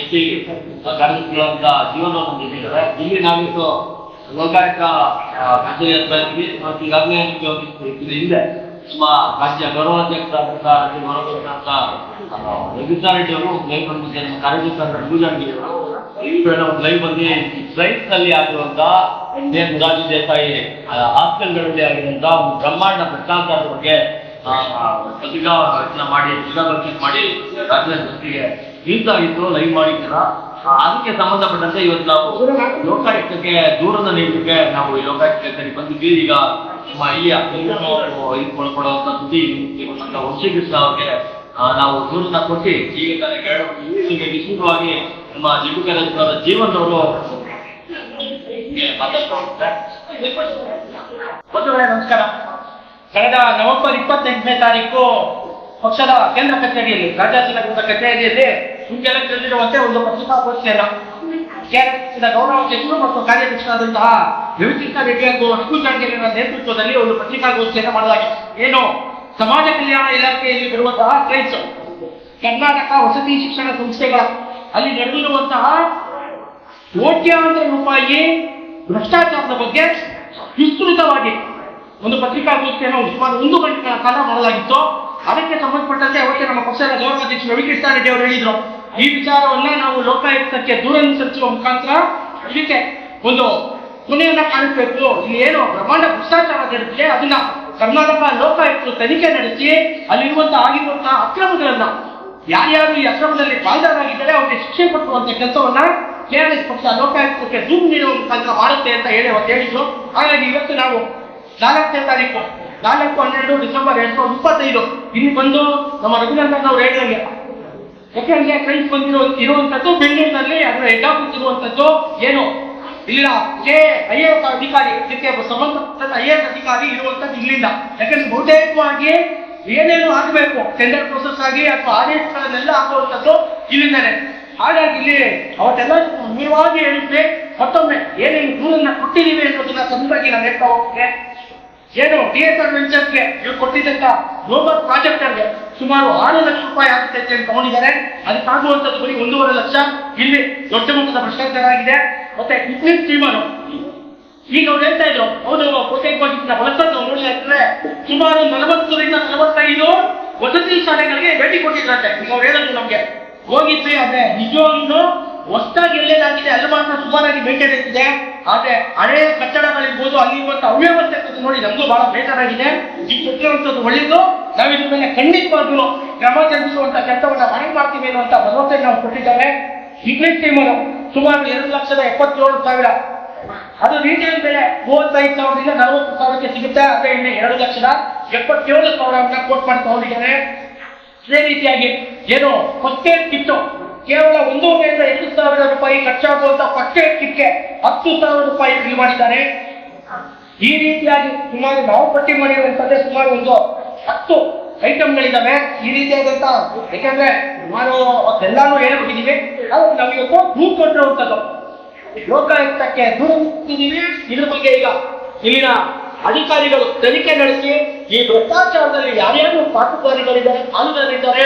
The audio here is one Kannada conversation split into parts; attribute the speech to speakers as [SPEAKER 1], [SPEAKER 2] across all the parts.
[SPEAKER 1] ಎತ್ತಿ ಕಾರ್ಯಕ್ರಮಗಳಂತ ಜೀವನವನ್ನು ಹೊಂದಿದ್ದಾರೆ. ಇಲ್ಲಿ ನಾವಿತ್ತು ಲೋಕಾಯುಕ್ತ ಕಚೇರಿ ಇದ್ವಿ ಮತ್ತು ಈಗಾಗಲೇ ಹಿಂದೆ ನಮ್ಮ ರಾಜ್ಯ ಗೌರವಾಧ್ಯಕ್ಷರಾದಂತಹ ರಘುತಾ ರೆಡ್ಡಿ ಅವರು ಲೈವ್ ಬಂದಿದ್ದೆ. ನಮ್ಮ ಕಾರ್ಯಕರ್ತರ ರಘುಜಾಂಗಿ ಅವರು ಲೈವ್ ಬಂದು ಫ್ಲೈಟ್ ನಲ್ಲಿ ಆಗಿರುವಂತಹ ರಾಜು ದೇಸಾಯಿ ಹಾಸ್ಟೆಲ್ಗಳಲ್ಲಿ ಆಗಿರುವಂತಹ ಒಂದು ಬ್ರಹ್ಮಾಂಡ ಭ್ರಷ್ಟಾಚಾರದ ಬಗ್ಗೆ ಪತ್ರಿಕಾ ಮಾಡಿ ರಾಜ್ಯದ ಜೊತೆಗೆ ಇದ್ದಾಗಿತ್ತು ಲೈವ್ ಮಾಡಿದ್ದೀರ. ಅದಕ್ಕೆ ಸಂಬಂಧಪಟ್ಟಂತೆ ಇವತ್ತು ನಾವು ಲೋಕಾಯುಕ್ತಕ್ಕೆ ದೂರನ್ನು ನೀಡಲಿಕ್ಕೆ ನಾವು ಲೋಕಾಯುಕ್ತಕ್ಕೆ ಬಂದಿದ್ವಿ. ಈಗ ಕೊಡುವಂತ ಸುದ್ದಿ ವಂಶೀಕೃಷ್ಣ ಅವ್ರಿಗೆ ನಾವು ದೂರನ್ನ ಕೊಟ್ಟು ಈಗ ವಿಶೇಷವಾಗಿ ನಮ್ಮ ಜೀವಿಕರ ಜೀವನದವರು
[SPEAKER 2] ನಮಸ್ಕಾರ. ಕಳೆದ ನವೆಂಬರ್ 28ನೇ ತಾರೀಕು ಪಕ್ಷದ ಕೇಂದ್ರ ಕಚೇರಿಯಲ್ಲಿ ರಾಜ್ಯಾಧ್ಯಕ್ಷರ ಕಚೇರಿಯಲ್ಲಿ ನಿಮಗೆಲ್ಲ ತಿಳಿದಿರುವಂತೆ ಒಂದು ಪತ್ರಿಕಾಗೋಷ್ಠಿಯನ್ನು ಕೆಆರ್ಎಸ್ನ ಗೌರವಾಧ್ಯಕ್ಷರು ಮತ್ತು ಕಾರ್ಯಾಧ್ಯಕ್ಷರಾದಂತಹ ರವಿಕೃಷ್ಣ ರೆಡ್ಡಿ ಹಾಗೂ ರಘುಜಾಂಗಿ ನೇತೃತ್ವದಲ್ಲಿ ಒಂದು ಪತ್ರಿಕಾಗೋಷ್ಠಿಯನ್ನು ಮಾಡಲಾಗಿದೆ. ಏನು ಸಮಾಜ ಕಲ್ಯಾಣ ಇಲಾಖೆಯಲ್ಲಿ ಬರುವಂತಹ ಕ್ರೈಸ್ ಕರ್ನಾಟಕ ವಸತಿ ಶಿಕ್ಷಣ ಸಂಸ್ಥೆಗಳ ಅಲ್ಲಿ ನಡೆದಿರುವಂತಹ ಕೋಟ್ಯಾಂತರ ರೂಪಾಯಿ ಭ್ರಷ್ಟಾಚಾರದ ಬಗ್ಗೆ ವಿಸ್ತೃತವಾಗಿ ಒಂದು ಪತ್ರಿಕಾಗೋಷ್ಠಿಯನ್ನು ಸುಮಾರು 1 ಗಂಟೆಗಳ ಕಾಲ ಮಾಡಲಾಗಿತ್ತು. ಅದಕ್ಕೆ ಸಂಬಂಧಪಟ್ಟಂತೆ ಅವತ್ತೇ ನಮ್ಮ ಪಕ್ಷದ ಗೌರವಾಧ್ಯಕ್ಷರು ರವಿಕೃಷ್ಣ ರೆಡ್ಡಿ ಅವರು ಹೇಳಿದ್ರು, ಈ ವಿಚಾರವನ್ನ ನಾವು ಲೋಕಾಯುಕ್ತಕ್ಕೆ ದೂರನ್ನು ಸಲ್ಲಿಸುವ ಮುಖಾಂತರ ಇದಕ್ಕೆ ಒಂದು ಕೊನೆಯನ್ನ ಕಾಣಿಸಬೇಕು. ಇಲ್ಲಿ ಏನು ಬ್ರಹ್ಮಾಂಡ ಭ್ರಷ್ಟಾಚಾರ ನಡೆದಿದೆ ಅದನ್ನ ಕರ್ನಾಟಕ ಲೋಕಾಯುಕ್ತರು ತನಿಖೆ ನಡೆಸಿ ಅಲ್ಲಿರುವಂತಹ ಆಗಿರುವಂತಹ ಅಕ್ರಮಗಳನ್ನ ಯಾರ್ಯಾರು ಈ ಅಕ್ರಮದಲ್ಲಿ ಪಾಲ್ದಾರಾಗಿದ್ದಾರೆ ಅವರಿಗೆ ಶಿಕ್ಷೆ ಕೊಟ್ಟುವಂತ ಕೆಲಸವನ್ನ ಕೆಆರ್ಎಸ್ ಪಕ್ಷ ಲೋಕಾಯುಕ್ತಕ್ಕೆ ದೂರು ನೀಡುವ ಮುಖಾಂತರ ಮಾಡುತ್ತೆ ಅಂತ ಹೇಳಿ ಅವತ್ತು ಹೇಳಿದ್ರು. ಹಾಗಾಗಿ ಇವತ್ತು ನಾವು 4ನೇ ತಾರೀಕು 4-12 ಡಿಸೆಂಬರ್ 2025 ಇಲ್ಲಿ ಬಂದು ನಮ್ಮ ರಘುನಂದನ್ ಅವರು ಹೇಳಿದಂಗೆ, ಯಾಕೆಂದ್ರೆ ಕ್ರೈಸ್ ಇರುವಂತದ್ದು ಬೆಂಗಳೂರಿನಲ್ಲಿ ಅದರ ಹೆಡ್ ಆಫೀಸ್ ಇರುವಂತದ್ದು ಏನು ಇಲ್ಲ IAS ಅಧಿಕಾರಿ ಇದಕ್ಕೆ ಸಂಬಂಧಪಟ್ಟ IAS ಅಧಿಕಾರಿ ಇರುವಂತದ್ದು ಇಲ್ಲಿಂದ. ಯಾಕಂದ್ರೆ ಬಹುತೇಕವಾಗಿ ಏನೇನು ಆಗಬೇಕು ಟೆಂಡರ್ ಪ್ರೊಸೆಸ್ ಆಗಿ ಅಥವಾ ಆದೇಶಗಳನ್ನೆಲ್ಲ ಆಗುವಂತದ್ದು ಇಲ್ಲಿಂದಾನೆ. ಹಾಗಾಗಿ ಇಲ್ಲಿ ಅವತ್ತೆಲ್ಲ ವಿವರವಾಗಿ ಹೇಳಿದ್ವಿ. ಮತ್ತೊಮ್ಮೆ ಏನೇನು ದೂರನ್ನ ಕೊಟ್ಟಿದ್ದೀವಿ ಅನ್ನೋದನ್ನ ಸಂದರ್ಭವಾಗಿ ನಾನು ಹೇಳ್ತಾ ಹೋಗ್ತೇನೆ. ಏನು DSR ವೆಂಚರ್ಸ್ಗೆ ಇವ್ರು ಕೊಟ್ಟಿದ್ದಂತ ಗ್ಲೋಬಲ್ ಪ್ರಾಜೆಕ್ಟ್ ಅಲ್ಲಿ ಸುಮಾರು 6 ಲಕ್ಷ ರೂಪಾಯಿ ಆಗುತ್ತೆ ಅಂತ ತಗೊಂಡಿದ್ದಾರೆ. ಅದಕ್ಕಾಗುವಂತದ್ದು ಬರೀ 1.5 ಲಕ್ಷ ಇಲ್ಲಿ ದೊಡ್ಡ ಮಟ್ಟದ ಭ್ರಷ್ಟಾಚಾರ ಆಗಿದೆ. ಮತ್ತೆ ಬಿಸ್ನೆಸ್ ಟೀಮರು ಈಗ ಅವ್ರು ಹೇಳ್ತಾ ಇದ್ರು, ಹೌದು ಕೋಟೆಗೆ ಬಳಸೋದು ನೋಡಿದ್ರೆ ಸುಮಾರು 40ರಿಂದ 45 ವಸತಿ ಶಾಲೆಗಳಿಗೆ ಭೇಟಿ ಕೊಟ್ಟಿದ್ರಂತೆ. ಈಗ ಅವ್ರು ಹೇಳೋದು ನಮ್ಗೆ ಹೋಗಿದ್ವಿ, ಆದ್ರೆ ನಿಜವಾಗ್ಲೂ ಹೊಸದಾಗಿ ಎಲ್ಲೇನಾಗಿದೆ ಅಲ್ಲಿ ಮಾತ್ರ ಸುಮಾರಾಗಿ ಮೇಂಟೈನ್ ಇದೆ. ಆದ್ರೆ ಹಳೆಯ ಕಟ್ಟಡಗಳಿರ್ಬೋದು ಅಲ್ಲಿರುವಂತ ಅವ್ಯವಸ್ಥೆ ನೋಡಿ ನಮಗೂ ಬಹಳ ಬೇಜಾರಾಗಿದೆ. ಈ ಕೊಟ್ಟಿರುವಂತದ್ದು ಒಳ್ಳೆಯದು. ನಾವು ಇದ್ರ ಮೇಲೆ ಖಂಡಿತವಾಗಿಯೂ ಕ್ರಮ ಜರುಗಿಸುವಂತ ಕೆಲಸವನ್ನ ಮಾಡ್ತೀವಿ ಅನ್ನುವಂತ ಭರವಸೆ ನಾವು ಕೊಟ್ಟಿದ್ದೇವೆ. ಬಿಸ್ನೆಸ್ ಟೀಮರು ಸುಮಾರು 2,77,000 ಅದು ರೀಟೇಲ್ ಬೆಲೆ 35,000ರಿಂದ 40,000ಕ್ಕೆ ಸಿಗುತ್ತೆ. ಅದೇ ಇಲ್ಲಿ 2,77,000 ಕೋಟ್ ಮಾಡಿ ತಗೊಂಡಿದ್ದಾರೆ. ಇದೇ ರೀತಿಯಾಗಿ ಏನು ಫಸ್ಟ್ ಏಡ್ ಕಿಟ್ಟು ಕೇವಲ 1,ರಿಂದ 2,000 ರೂಪಾಯಿ ಖರ್ಚಾಗುವಂತ ಫಸ್ಟ್ ಏಡ್ ಕಿಟ್ಗೆ 10,000 ರೂಪಾಯಿ ಬಿಲ್ ಮಾಡಿದ್ದಾರೆ. ಈ ರೀತಿಯಾಗಿ ಸುಮಾರು ನಾವು ಪಟ್ಟಿ ಮಾಡಿರುವಂತದ್ದೇ ಸುಮಾರು ಒಂದು 10 ಐಟಮ್ಗಳಿದ್ದಾವೆ. ಈ ರೀತಿಯಾದಂತ ಯಾಕಂದ್ರೆ ಸುಮಾರು ಎಲ್ಲಾನು ಹೇಳ್ಬಿಟ್ಟಿದೀವಿ. ಆದ್ರೆ ನಾವಿವತ್ತು ದೂರು ಕೊಟ್ಟಿರುವಂತದ್ದು ಲೋಕಾಯುಕ್ತಕ್ಕೆ ದೂರಿದ್ದೀವಿ. ಇದ್ರ ಬಗ್ಗೆ ಈಗ ಇಲ್ಲಿನ ಅಧಿಕಾರಿಗಳು ತನಿಖೆ ನಡೆಸಿ ಈ ಭ್ರಷ್ಟಾಚಾರದಲ್ಲಿ ಯಾರ್ಯಾರು ಪಾತ್ರಧಾರಿಗಳಿದ್ದಾರೆ ಪಾಲುದಾರಿದ್ದಾರೆ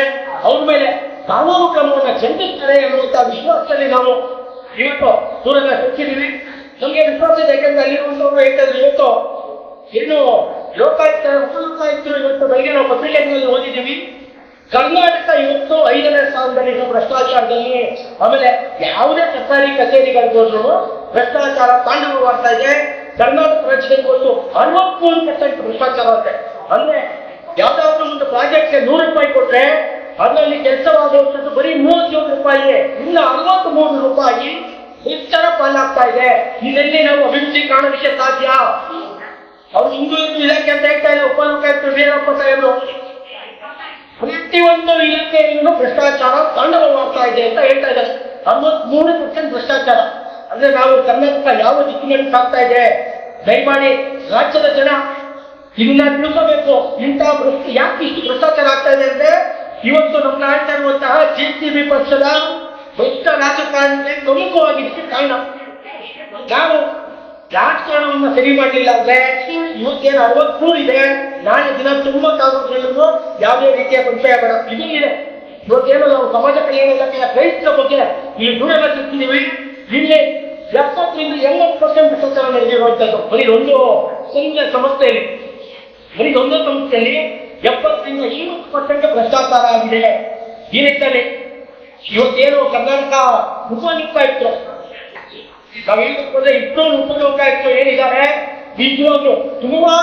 [SPEAKER 2] ಅವ್ರ ಮೇಲೆ ಕಾನೂನು ಕ್ರಮವನ್ನು ಜರುಗಿಸ್ತಾರೆ ಎನ್ನುವಂತ ವಿಶ್ವಾಸದಲ್ಲಿ ನಾವು ಇವತ್ತು ದೂರನ್ನ ಹೆಚ್ಚಿದ್ದೀವಿ. ನಮಗೆ ವಿಶ್ವಾಸ ಇದೆ. ಯಾಕಂದ್ರೆ ಅಲ್ಲಿರುವಂತವ್ರು ಹೇಳ್ತಾರೆ, ಇವತ್ತು ಇನ್ನು ಲೋಕಾಯುಕ್ತ ಉಪಲೋಕಾಯುಕ್ತರು ಇವತ್ತು ಬೆಳಗ್ಗೆ ನಾವು ಪತ್ರಿಕೆಗಳಲ್ಲಿ ಓದಿದ್ದೀವಿ, ಕರ್ನಾಟಕ ಇವತ್ತು 5ನೇ ಸ್ಥಾನದಲ್ಲಿ ಭ್ರಷ್ಟಾಚಾರದಲ್ಲಿ. ಆಮೇಲೆ ಯಾವುದೇ ಸರ್ಕಾರಿ ಕಚೇರಿಗಳಿಗೋದ್ರು ಭ್ರಷ್ಟಾಚಾರ ತಾಂಡವವಾಗ್ತಾ ಇದೆ. ಕರ್ನಾಟಕ ರಾಜ್ಯದಲ್ಲಿ ಇವತ್ತು 63% ಭ್ರಷ್ಟಾಚಾರ ಆಗುತ್ತೆ. ಅಂದ್ರೆ ಯಾವ್ದಾದ್ರು ಒಂದು ಪ್ರಾಜೆಕ್ಟ್ಗೆ 100 ರೂಪಾಯಿ ಕೊಟ್ರೆ ಅದರಲ್ಲಿ ಕೆಲಸವಾಗುವಂಥದ್ದು ಬರೀ 37 ರೂಪಾಯಿ, ಇನ್ನ 63 ರೂಪಾಯಿ ಹೆಚ್ಚರ ಪಾಲಾಗ್ತಾ ಇದೆ. ಇದರಲ್ಲಿ ನಾವು ಅಭಿವೃದ್ಧಿ ಕಾಣಲಿಕ್ಕೆ ಸಾಧ್ಯ? ಅವ್ರು ಹಿಂದೂ ಇಲಾಖೆ ಅಂತ ಹೇಳ್ತಾ ಇಲ್ಲ, ಉಪಲೋಕಾಯುಕ್ತರು ವೀರಪ್ಪ ಸಾಹೇಬರು ಪ್ರತಿಯೊಂದು ಇಲಾಖೆಯಲ್ಲೂ ಭ್ರಷ್ಟಾಚಾರ ತಾಂಡವವಾಗ್ತಾ ಇದೆ ಅಂತ ಹೇಳ್ತಾ ಇದ್ದಾರೆ. 63% ಭ್ರಷ್ಟಾಚಾರ ಅಂದ್ರೆ ನಾವು ಕರ್ನಾಟಕ ಯಾವ ದಿಕ್ಕಿನಲ್ಲಿ ಸಾಗ್ತಾ ಇದೆ? ದಯಮಾಡಿ ರಾಜ್ಯದ ಜನ ಇದನ್ನ ತಿಳ್ಕೋಬೇಕು. ಇಂತಹ ಯಾಕೆ ಇಷ್ಟು ಭ್ರಷ್ಟಾಚಾರ ಆಗ್ತಾ ಇದೆ ಅಂದ್ರೆ ಇವತ್ತು ನಮ್ಗೆ ಆಡ್ತಾ ಇರುವಂತಹ JCB ಪಕ್ಷದ ಭ್ರಷ್ಟ ರಾಜಕಾರಣಿಗೆ ಪ್ರಮುಖವಾಗಿದ್ದಕ್ಕೆ ಕಾರಣ. ನಾವು ರಾಜಕಾರಣವನ್ನ ಸರಿ ಮಾಡಲಿಲ್ಲ ಅಂದ್ರೆ ಇವತ್ತೇನು 63 ಇದೆ, ನಾಳೆ ದಿನ ತುಂಬಕ್ಕಾಗೋದ್ರಲ್ಲೂ ಯಾವುದೇ ರೀತಿಯ ಸಂಶಯ ಬೇಡ. ಇದು ಇದೆ ಇವತ್ತೇನು ನಾವು ಸಮಾಜ ಕಲ್ಯಾಣ ಇಲಾಖೆಯ ಕ್ರೈಸ್ತರ ಬಗ್ಗೆ ಇಲ್ಲಿ ದೂರನ ಸಿಗ್ತಿದ್ದೀವಿ. ಇಲ್ಲಿ 70-80% ಭ್ರಷ್ಟಾಚಾರ ನಡೆದಿರುವಂಥದ್ದು ಬರೀ ಒಂದು ಸಂಸ್ಥೆಯಲ್ಲಿ, ಬರೀ ಒಂದು ಸಂಸ್ಥೆಯಲ್ಲಿ 70-80% ಭ್ರಷ್ಟಾಚಾರ ಆಗಿದೆ. ಈ ನಿಟ್ಟಿನಲ್ಲಿ ಇವತ್ತೇನು ಕರ್ನಾಟಕ ಉಪಲೋಕಾಯುಕ್ತರು ನಾವು ಹೇಳ್ಕೊಂಡ್ರೆ ಇಬ್ಬರು ಉಪಲೋಕಾಯುಕ್ತರು ಏನಿದ್ದಾರೆ ನಿಜವಾಗ್ಲೂ ತುಂಬಾ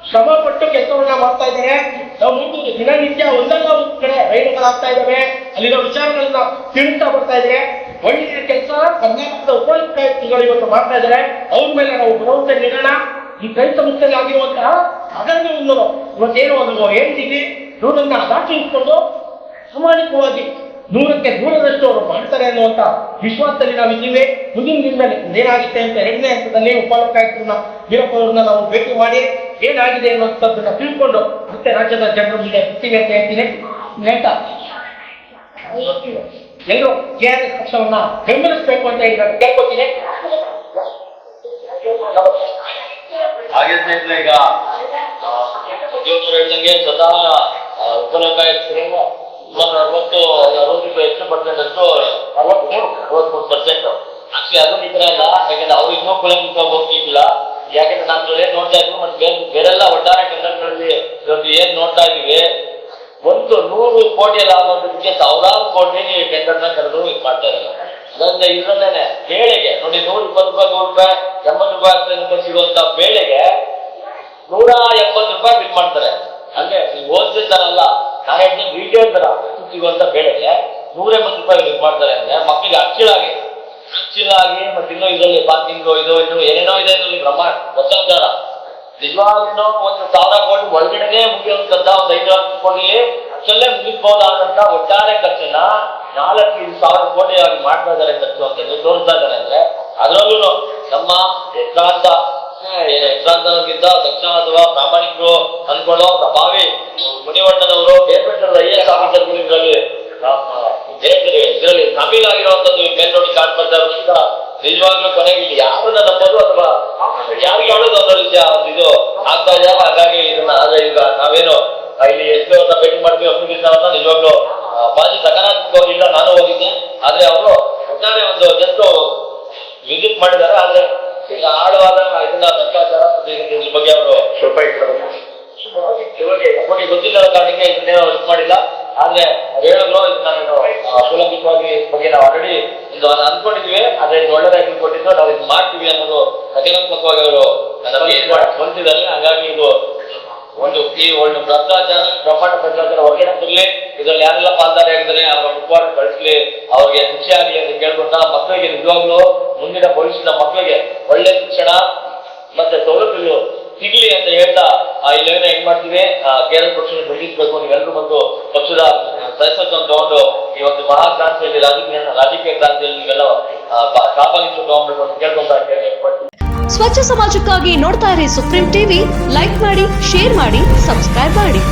[SPEAKER 2] ಶ್ರಮ ಪಟ್ಟು ಕೆಲಸವನ್ನ ಮಾಡ್ತಾ ಇದ್ದಾರೆ. ನಾವು ಮುಂದೆ ದಿನನಿತ್ಯ ಒಂದಲ್ಲ ಒಂದು ಕಡೆ ರೈಲುಗಳಾಗ್ತಾ ಇದ್ದಾವೆ, ಅಲ್ಲಿರೋ ವಿಚಾರಗಳನ್ನ ತಿಳಿಸ್ತಾ ಬರ್ತಾ ಇದ್ದಾರೆ. ಒಳ್ಳೆಯ ಕೆಲಸ ಕರ್ನಾಟಕದ ಉಪಲೋಕಾಯುಕ್ತಗಳು ಇವತ್ತು ಮಾಡ್ತಾ ಇದ್ದಾರೆ. ಅವ್ರ ಮೇಲೆ ನಾವು ಭರವಸೆ ನೀಡೋಣ. ಈ ಕೈ ಸಂಸ್ಥೆಯಲ್ಲಿ ಆಗಿರುವಂತಹ ಅಗತ್ಯವನ್ನು ಇವತ್ತೇನು ಒಂದು ಹೇಳ್ತೀವಿ, ದೂರನ್ನ ದಾಖಲಿಸಿಕೊಂಡು ಸಾಮಾಜಿಕವಾಗಿ 100ಕ್ಕೆ 100ರಷ್ಟು ಅವರು ಮಾಡ್ತಾರೆ ಅನ್ನುವಂತ ವಿಶ್ವಾಸದಲ್ಲಿ ನಾವು ಇದ್ದೀವಿ. ಮುಂದಿನ ದಿನದಲ್ಲಿ ಏನಾಗುತ್ತೆ ಅಂತ 2ನೇ ಹಂತದಲ್ಲಿ ಉಪಲೋಕಾಯುಕ್ತರನ್ನ ವೀರಪ್ಪ ಅವ್ರನ್ನ ನಾವು ಭೇಟಿ ಮಾಡಿ ಏನಾಗಿದೆ ಅನ್ನುವಂಥದ್ದನ್ನ ತಿಳ್ಕೊಂಡು ಮತ್ತೆ ರಾಜ್ಯದ ಜನರ ಮುಂದೆ ಬರ್ತೀವಿ ಅಂತ ಹೇಳ್ತೀನಿ. ನೇಟ ಎಲ್ಲರೂ KRS ಪಕ್ಷವನ್ನ ಬೆಂಬಲಿಸಬೇಕು ಅಂತ ಹೇಳಿ ನಾನು ಕೇಳ್ಕೊತೀನಿ.
[SPEAKER 1] ಹಾಗೆ ಸ್ನೇಹಿತರೆ, ಈಗ ಹೇಳ್ದಂಗೆ ಸ್ವತಃ ಉಪಲೋಕಾಯುಕ್ತರು 60 ಎಷ್ಟು ಪರ್ಸೆಂಟ್ ಅಷ್ಟು 63% ಆಕ್ಚುಲಿ ಅದು ಈ ತರ ಇಲ್ಲ. ಯಾಕಂದ್ರೆ ಅವ್ರು ಇನ್ನೂ ಕುಲಂಕುಷವಾಗಿ ಹೋಗ್ತಿಲ್ಲ. ಯಾಕಂದ್ರೆ ನಾವು ಏನ್ ನೋಡ್ತಾ ಇದ್ವಿ ಮತ್ತೆ ಬೇರೆಲ್ಲ ಒಟ್ಟಾರೆ ಟೆಂಡರ್ಗಳಲ್ಲಿ ಇವತ್ತು ಏನ್ ನೋಡ್ತಾ ಇದೀವಿ, ಒಂದು 100 ಕೋಟಿಯಲ್ಲಿ ಆಗೋದಕ್ಕೆ 1000 ಕೋಟಿ ಟೆಂಡರ್ನ ಕರೆದು ಇದು ಮಾಡ್ತಾ ಇದ್ದಾರೆ. ಅದರಿಂದ ಇದ್ರಲ್ಲೇನೆ ಬೇಳೆಗೆ ನೋಡಿ 120 ರೂಪಾಯಿ 100 ರೂಪಾಯಿ 80 ರೂಪಾಯಿ ಸಿಗುವಂತ ಬೇಳೆಗೆ 180 ರೂಪಾಯಿ ಬಿಲ್ ಮಾಡ್ತಾರೆ. ಹಂಗೆ ಹೋಲ್ಸೇಲ್ ತರ ಅಲ್ಲ, ನಾನು ಹೇಳಿದ್ರೆ ರಿಟೇಲ್ ತರ ಸಿಗುವಂತ ಬೆಳೆಗೆ 180 ರೂಪಾಯಿ ಬಿಲ್ ಮಾಡ್ತಾರೆ. ಅಂದ್ರೆ ಮಕ್ಕಳಿಗೆ ಅಚ್ಚಿಲಾಗಿ ಮತ್ತೆ ಇನ್ನೂ ಇದರಲ್ಲಿ ಪಾರ್ಕಿಂಗ್ ಇದು ಏನೇನೋ ಇದೆ ಬ್ರಹ್ಮಾಂಡ ಭ್ರಷ್ಟಾಚಾರ. ನಿಜವಾಗ್ಲೂ 1,000 ಕೋಟಿ ಒಳಗಡೆನೆ ಮುಗಿಯುವಂತದ್ದ ಒಂದು 5 ಲಕ್ಷ ಕೋಟಿ ಅಷ್ಟಲ್ಲೇ ಮುಗಿಸಬಹುದಾದಂತ ಒಟ್ಟಾರೆ ಖರ್ಚನ್ನ 4,000 ಕೋಟಿ ಆಗಿ ಮಾಡ್ತಾ ಇದ್ದಾರೆ ಖರ್ಚು ಅಂತ ತೋರಿಸ್ತಾ ಇದ್ದಾರೆ. ಅಂದ್ರೆ ಅದರಲ್ಲೂ ನಮ್ಮ ಯತ್ರಾಂತಕ್ಕಿಂತ ದಕ್ಷ ಅಥವಾ ಪ್ರಾಮಾಣಿಕರು ಅನ್ಕೊಳ್ಳೋ ಪ್ರಭಾವಿ ಮುನಿವಣ್ಣನವರು ಬೇರ್ಪಟ್ಟದ IAS ಆಫೀಸರ್ಗಳು ಇದರಲ್ಲಿ ತಮಿಳ್ ಆಗಿರುವಂತದ್ದು ಮೇಲ್ನೋಡಿ ಕಾಣ್ಬರ್ತಾ ಇರೋದ್ರಿಂದ ನಿಜವಾಗ್ಲೂ ಕೊನೆಗೆ ಇಲ್ಲಿ ಯಾರನ್ನ ನಂಬೋದು ಅಥವಾ ಯಾರಿಗೆ ಹೇಳೋದು ಅನ್ನೋ ರೀತಿಯ ಒಂದು ಇದು ಆಗ್ತಾ ಇದೆ. ಹಾಗಾಗಿ ಇದನ್ನ ಆದ್ರೆ ಈಗ ನಾವೇನು ಇಲ್ಲಿ ಎಷ್ಟು ಅವ್ರನ್ನ ಭೇಟಿ ಮಾಡ್ತೀವಿ ಅಪ್ಲಿಕೇಶನ್ ನಿಜವಾಗ್ಲೂ ಬಾಜಿ ಸಕಾರಾತ್ಮಕವಾಗಿಲ್ಲ. ನಾನು ಹೋಗಿದ್ದೆ, ಆದ್ರೆ ಅವರು ಒಟ್ಟಾರೆ ಒಂದು ಜಸ್ಟ್ ವಿಸಿಟ್ ಮಾಡಿದ್ದಾರೆ. ಆದ್ರೆ ಈಗ ಆಳವಾದ ಇದನ್ನ ಭ್ರಷ್ಟಾಚಾರ ಇದ್ರ ಬಗ್ಗೆ ಅವರು ಸ್ವಲ್ಪ ನಮಗೆ ಗೊತ್ತಿಲ್ಲ ಕಾರಣಕ್ಕೆ ಇದನ್ನೇನೋ ಇದು ಮಾಡಿಲ್ಲ. ಆದ್ರೆ ಹೇಳಿದ್ರು ಇದನ್ನ ಸುಲಭವಾಗಿ ಬಗ್ಗೆ ನಾವು ಆಲ್ರೆಡಿ ಇದು ಅನ್ಕೊಂಡಿದ್ವಿ. ಆದ್ರೆ ಇದು ಒಳ್ಳೆದಾಗಿ ಕೊಟ್ಟಿದ್ದು ನಾವು ಇದು ಮಾಡ್ತೀವಿ ಅನ್ನೋದು ಸಕಾರಾತ್ಮಕವಾಗಿ ಅವರು ಹೊಂದಿದ್ದಾರೆ. ಹಾಗಾಗಿ ಇದು ಈ ಒಂದು ಭ್ರಷ್ಟಾಚಾರ ಬ್ರಹ್ಮಾಂಡ ಭ್ರಷ್ಟಾಚಾರ ಹೊರಗಡೆ ಬರಲಿ, ಇದ್ರಲ್ಲಿ ಯಾರೆಲ್ಲ ಪಾಲ್ದಾರಿ ಆಗಿದ್ದಾರೆ ಅವರ ಮುಖವಾಡ ಕಳಿಸ್ಲಿ, ಅವ್ರಿಗೆ ಶಿಕ್ಷೆ ಆಗಲಿ ಅಂತ ಕೇಳ್ಕೊಂಡ ಮಕ್ಕಳಿಗೆ ನಿಜವಾಗ್ಲೂ ಮುಂದಿನ ಭವಿಷ್ಯದ ಮಕ್ಕಳಿಗೆ ಒಳ್ಳೆ ಶಿಕ್ಷಣ ಮತ್ತೆ ಸೌಲಭ್ಯಗಳು ಸಿಗ್ಲಿ ಅಂತ ಹೇಳ್ತಾ ಇಲ್ಲೇನೋ ಹೆಂಗ್ ಮಾಡ್ತೀವಿ KRS ಪಕ್ಷನ ಬೆಳೆಸಬೇಕು. ನೀವೆಲ್ಲರೂ ಬಂದು ಪಕ್ಷದ ಸದಸ್ಯತ್ವವನ್ನು ತಗೊಂಡು ಈ ಒಂದು ಮಹಾ ಕ್ರಾಂತಿಯಲ್ಲಿ ರಾಜಕೀಯ ಕ್ರಾಂತಿಯಲ್ಲಿ ನೀವೆಲ್ಲ ಪ್ರಾಬಲ್ಯ ತಗೊಂಡ್ಬೇಕು ಅಂತ ಕೇಳ್ಕೊಂತ
[SPEAKER 3] ಸ್ವಚ್ಛ ಸಮಾಜಕ್ಕಾಗಿ ನೋಡ್ತಾ ಇರಿ ಸುಪ್ರೀಂ ಟಿವಿ. ಲೈಕ್ ಮಾಡಿ, ಶೇರ್ ಮಾಡಿ, ಸಬ್ಸ್ಕ್ರೈಬ್ ಮಾಡಿ.